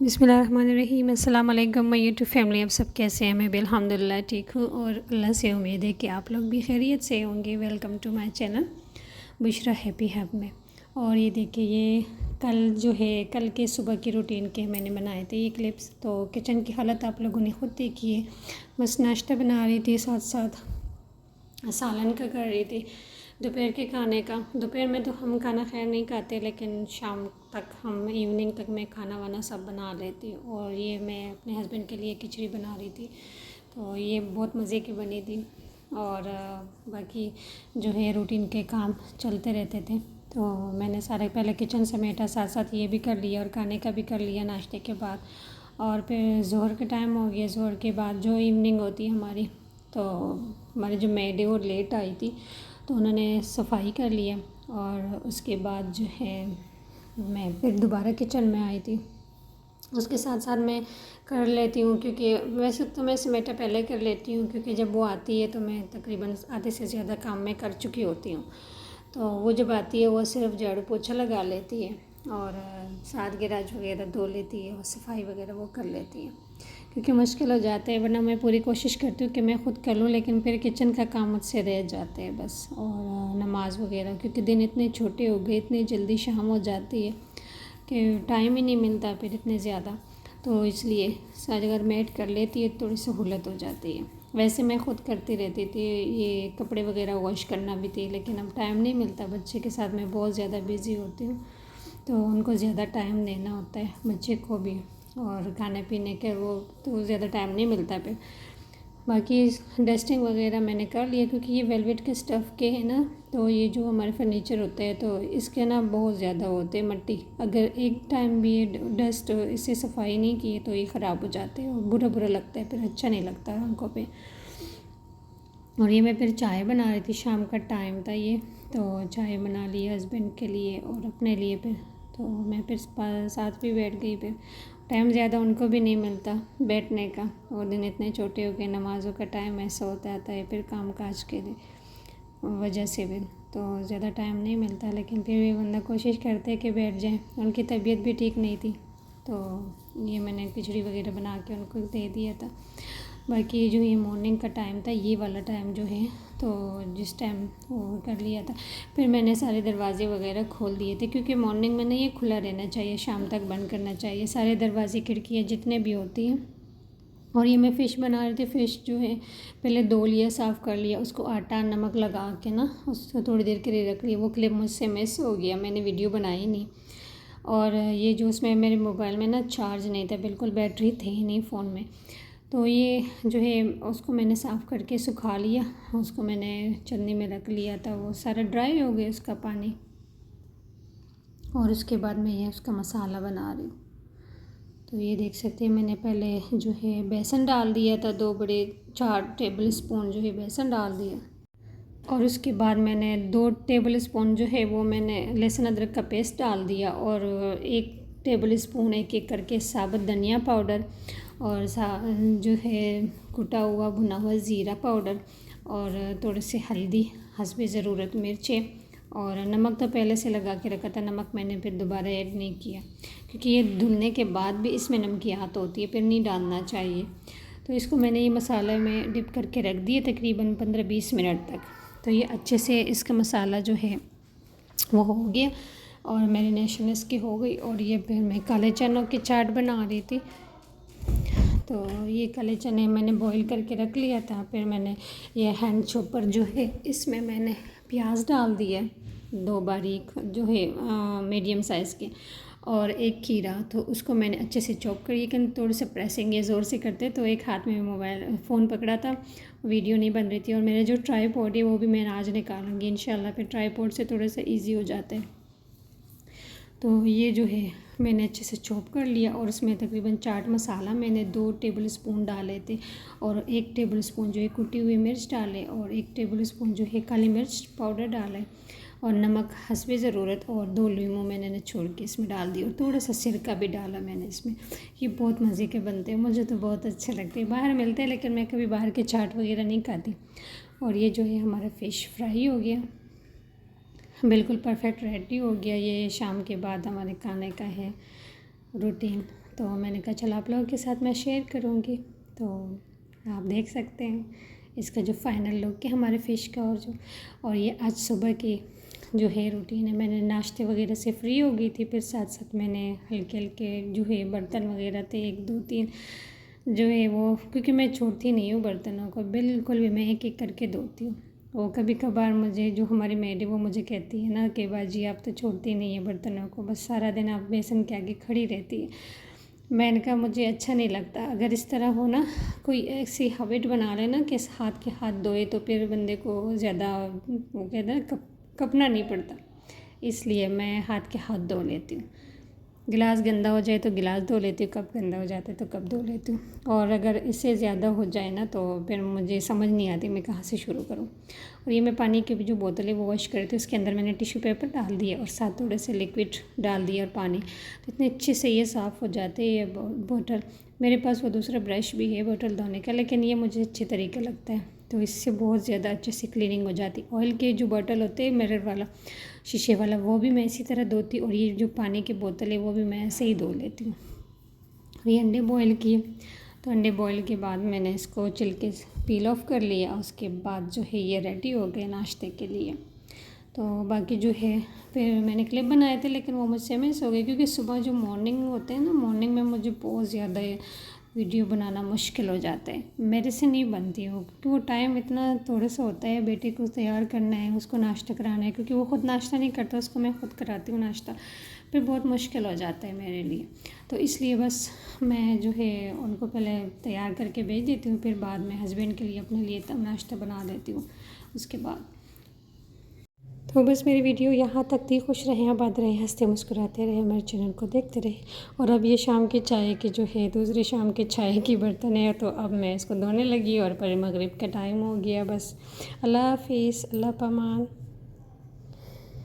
बिस्मिल्लाहिर्रहमानिर्रहीम। अस्सलाम वालेकुम माय यूट्यूब फैमिली। आप सब कैसे हैं? मैं भी अल्हम्दुलिल्लाह ठीक हूँ और अल्लाह से उम्मीद है कि आप लोग भी खैरियत से होंगे। Welcome to my channel Bushra happy hub में। और ये देखिए, ये कल के सुबह की रूटीन के मैंने बनाए थे ये क्लिप्स। तो किचन की हालत आप लोगों ने खुद देखी है। बस नाश्ता बना रही थी, साथ साथ सालन का कर रही थी। दोपहर के खाने का, दोपहर में तो हम खाना खैर नहीं खाते, लेकिन शाम तक हम इवनिंग तक मैं खाना वाना सब बना लेती हूँ। और ये मैं अपने हस्बैंड के लिए खिचड़ी बना रही थी, तो ये बहुत मज़े की बनी थी। और बाकी जो है रूटीन के काम चलते रहते थे, तो मैंने सारे पहले किचन समेटा, साथ साथ ये भी कर लिया और खाने का भी कर लिया नाश्ते के बाद। और फिर ज़ोहर का टाइम हो गया। ज़ोहर के बाद जो इवनिंग होती है हमारी, तो हमारी जो मेड है वो लेट आई थी, तो उन्होंने सफाई कर लिया। और उसके बाद जो है मैं फिर दोबारा किचन में आई थी। उसके साथ साथ मैं कर लेती हूँ, क्योंकि वैसे तो मैं समेटा पहले कर लेती हूँ, क्योंकि जब वो आती है तो मैं तकरीबन आधे से ज़्यादा काम मैं कर चुकी होती हूँ। तो वो जब आती है वो सिर्फ झाड़ू पोछा लगा लेती है और साथ गिराज वगैरह धो लेती है और सफाई वगैरह वो कर लेती है, क्योंकि मुश्किल हो जाता है। वरना मैं पूरी कोशिश करती हूँ कि मैं ख़ुद कर लूँ, लेकिन फिर किचन का काम मुझसे रह जाते हैं बस। और नमाज़ वगैरह, क्योंकि दिन इतने छोटे हो गए, इतनी जल्दी शाम हो जाती है कि टाइम ही नहीं मिलता फिर इतने ज़्यादा। तो इसलिए सारी अगर मेड कर लेती है थोड़ी सहूलत हो जाती है। वैसे मैं ख़ुद करती रहती थी, ये कपड़े वगैरह वॉश करना भी थी, लेकिन अब टाइम नहीं मिलता। बच्चे के साथ मैं बहुत ज़्यादा बिज़ी होती हूँ, तो उनको ज़्यादा टाइम देना होता है, बच्चे को भी, और खाने पीने के वो तो ज़्यादा टाइम नहीं मिलता फिर। बाकी डस्टिंग वगैरह मैंने कर लिया, क्योंकि ये वेलवेट के स्टफ़ के हैं ना, तो ये जो हमारे फर्नीचर होते हैं तो इसके ना बहुत ज़्यादा होते हैं मट्टी। अगर एक टाइम भी ये डस्ट इससे सफाई नहीं की तो ये ख़राब हो जाते हैं और बुरा बुरा लगता है, फिर अच्छा नहीं लगता आंखों पे। और ये मैं फिर चाय बना रही थी, शाम का टाइम था ये, तो चाय बना ली हस्बैंड के लिए और अपने लिए फिर। तो मैं फिर साथ भी बैठ गई। फिर टाइम ज़्यादा उनको भी नहीं मिलता बैठने का, और दिन इतने छोटे हो गए, नमाज़ों का टाइम ऐसा होता है फिर काम काज के वजह से भी तो ज़्यादा टाइम नहीं मिलता। लेकिन फिर भी बंदा कोशिश करते है कि बैठ जाए। उनकी तबीयत भी ठीक नहीं थी, तो ये मैंने खिचड़ी वगैरह बना के उनको दे दिया था। बाकी जो ये मॉर्निंग का टाइम था, ये वाला टाइम जो है, तो जिस टाइम वो कर लिया था, फिर मैंने सारे दरवाजे वगैरह खोल दिए थे, क्योंकि मॉर्निंग में ना ये खुला रहना चाहिए, शाम तक बंद करना चाहिए सारे दरवाजे खिड़कियाँ जितने भी होती हैं। और ये मैं फ़िश बना रही थी। फ़िश जो है पहले धो लिया, साफ़ कर लिया, उसको आटा नमक लगा के ना उसको थोड़ी देर के लिए रख लिया। वो क्लिप मुझसे मिस हो गया, मैंने वीडियो बनाई नहीं। और ये जो उसमें मेरे मोबाइल में ना चार्ज नहीं था बिल्कुल, बैटरी थी ही नहीं फ़ोन में। तो ये जो है उसको मैंने साफ़ करके सुखा लिया, उसको मैंने चन्नी में रख लिया था, वो सारा ड्राई हो गया उसका पानी। और उसके बाद मैं ये उसका मसाला बना रही हूँ। तो ये देख सकते हैं, मैंने पहले जो है बेसन डाल दिया था, 4 टेबल स्पून जो है बेसन डाल दिया। और उसके बाद मैंने 2 टेबल स्पून जो है वो मैंने लहसुन अदरक का पेस्ट डाल दिया, और 1 टेबल स्पून एक एक करके साबुत धनिया पाउडर, और जो है कुटा हुआ भुना हुआ ज़ीरा पाउडर, और थोड़ी सी हल्दी हस्बे ज़रूरत, मिर्चें, और नमक तो पहले से लगा के रखा था, नमक मैंने फिर दोबारा ऐड नहीं किया, क्योंकि ये धुलने के बाद भी इसमें नमकियात होती है, फिर नहीं डालना चाहिए। तो इसको मैंने ये मसाले में डिप करके रख दिए तकरीबन 15-20 मिनट तक। तो ये अच्छे से इसका मसाला जो है वो हो गया और मैरिनेशन इसकी हो गई। और ये फिर मैं काले चनों की चाट बना रही थी। तो ये काले चने मैंने बॉईल करके रख लिया था। फिर मैंने ये हैंड चॉपर जो है इसमें मैंने प्याज डाल दिया, 2 बारीक जो है मीडियम साइज़ के, और 1 खीरा। तो उसको मैंने अच्छे से चॉप करी, लेकिन थोड़ी सी प्रेसिंग या ज़ोर से करते, तो एक हाथ में मोबाइल फ़ोन पकड़ा था, वीडियो नहीं बन रही थी। और मेरा जो ट्राईपॉड है वो भी मैं आज निकालूंगी इंशाल्लाह, फिर ट्राईपॉड से थोड़ा सा ईजी हो जाता है। तो ये जो है मैंने अच्छे से चॉप कर लिया, और उसमें तकरीबन चाट मसाला मैंने 2 टेबल स्पून डाले थे, और 1 टेबल स्पून जो है कुटी हुई मिर्च डाले, और 1 टेबल स्पून जो है काली मिर्च पाउडर डाले, और नमक हस्बे ज़रूरत, और 2 लीमू मैंने निचोड़ के इसमें डाल दी, और थोड़ा सा सिरका भी डाला मैंने इसमें। ये बहुत मज़े के बनते हैं, मुझे तो बहुत अच्छे लगते हैं। बाहर मिलते हैं लेकिन मैं कभी बाहर के चाट वगैरह नहीं खाती। और ये जो है हमारा फ़िश फ्राई हो गया, बिल्कुल परफेक्ट रेडी हो गया। ये शाम के बाद हमारे खाने का है रूटीन। तो मैंने कहा चलो आप लोगों के साथ मैं शेयर करूँगी। तो आप देख सकते हैं इसका जो फाइनल लुक है हमारे फ़िश का। और ये आज सुबह की जो है रूटीन है। मैंने नाश्ते वगैरह से फ्री हो गई थी, फिर साथ साथ मैंने हल्के हल्के जो है बर्तन वगैरह थे 1 2 3 जो है वो, क्योंकि मैं छोड़ती नहीं हूँ बर्तनों को बिल्कुल भी, मैं एक एक करके धोती हूँ। और कभी कभार मुझे जो हमारी मेड है वो मुझे कहती है ना कि बाजी आप तो छोड़ती नहीं है बर्तनों को, बस सारा दिन आप बेसन के आगे खड़ी रहती है। मैंने कहा मुझे अच्छा नहीं लगता, अगर इस तरह हो ना, कोई ऐसी हैबिट बना ले ना कि हाथ के हाथ धोए तो फिर बंदे को ज़्यादा वो कहते हैं कपना नहीं पड़ता। इसलिए मैं हाथ के हाथ धो लेती हूँ। गिलास गंदा हो जाए तो गिलास धो लेती हूँ, कप गंदा हो जाता है तो कप धो लेती हूँ। और अगर इससे ज़्यादा हो जाए ना तो फिर मुझे समझ नहीं आती मैं कहाँ से शुरू करूँ। और ये मैं पानी की भी जो बोतल है वो वॉश कर रही थी, उसके अंदर मैंने टिश्यू पेपर डाल दिया और साथ थोड़े से लिक्विड डाल दिया और पानी, तो इतने अच्छे से ये साफ़ हो जाते हैं ये बोतल। मेरे पास वो दूसरा ब्रश भी है बोतल धोने का, लेकिन ये मुझे अच्छे तरीके लगता है, तो इससे बहुत ज़्यादा अच्छे से क्लीनिंग हो जाती। ऑयल के जो बॉटल होते हैं मिरर वाला शीशे वाला वो भी मैं इसी तरह धोती, और ये जो पानी की बोतल है वो भी मैं ऐसे ही धो लेती हूँ। ये अंडे बॉयल किए, तो अंडे बॉयल के बाद मैंने इसको छिलके पील ऑफ कर लिया। उसके बाद जो है ये रेडी हो गए नाश्ते के लिए। तो बाकी जो है फिर मैंने क्लिप बनाए थे, लेकिन वो मुझसे मिस हो गए, क्योंकि सुबह जो मॉर्निंग होते हैं ना, मॉर्निंग में मुझे बहुत ज़्यादा वीडियो बनाना मुश्किल हो जाता है, मेरे से नहीं बनती हो, क्योंकि वो टाइम इतना थोड़े सा होता है। बेटे को तैयार करना है, उसको नाश्ता कराना है, क्योंकि वो खुद नाश्ता नहीं करता, उसको मैं खुद कराती हूँ नाश्ता, फिर बहुत मुश्किल हो जाता है मेरे लिए। तो इसलिए बस मैं जो है उनको पहले तैयार करके भेज देती हूँ, फिर बाद में हस्बैंड के लिए अपने लिए तब नाश्ता बना देती हूँ उसके बाद। तो बस मेरी वीडियो यहाँ तक थी। खुश रहें, आबाद रहें, हंसते मुस्कुराते रहें, हमारे चैनल को देखते रहें। और अब ये शाम की चाय की जो है दूसरी शाम के चाय की बर्तन है, तो अब मैं इसको धोने लगी और पर मगरिब का टाइम हो गया। बस अल्लाह हाफिज़, अल्लाह पामान।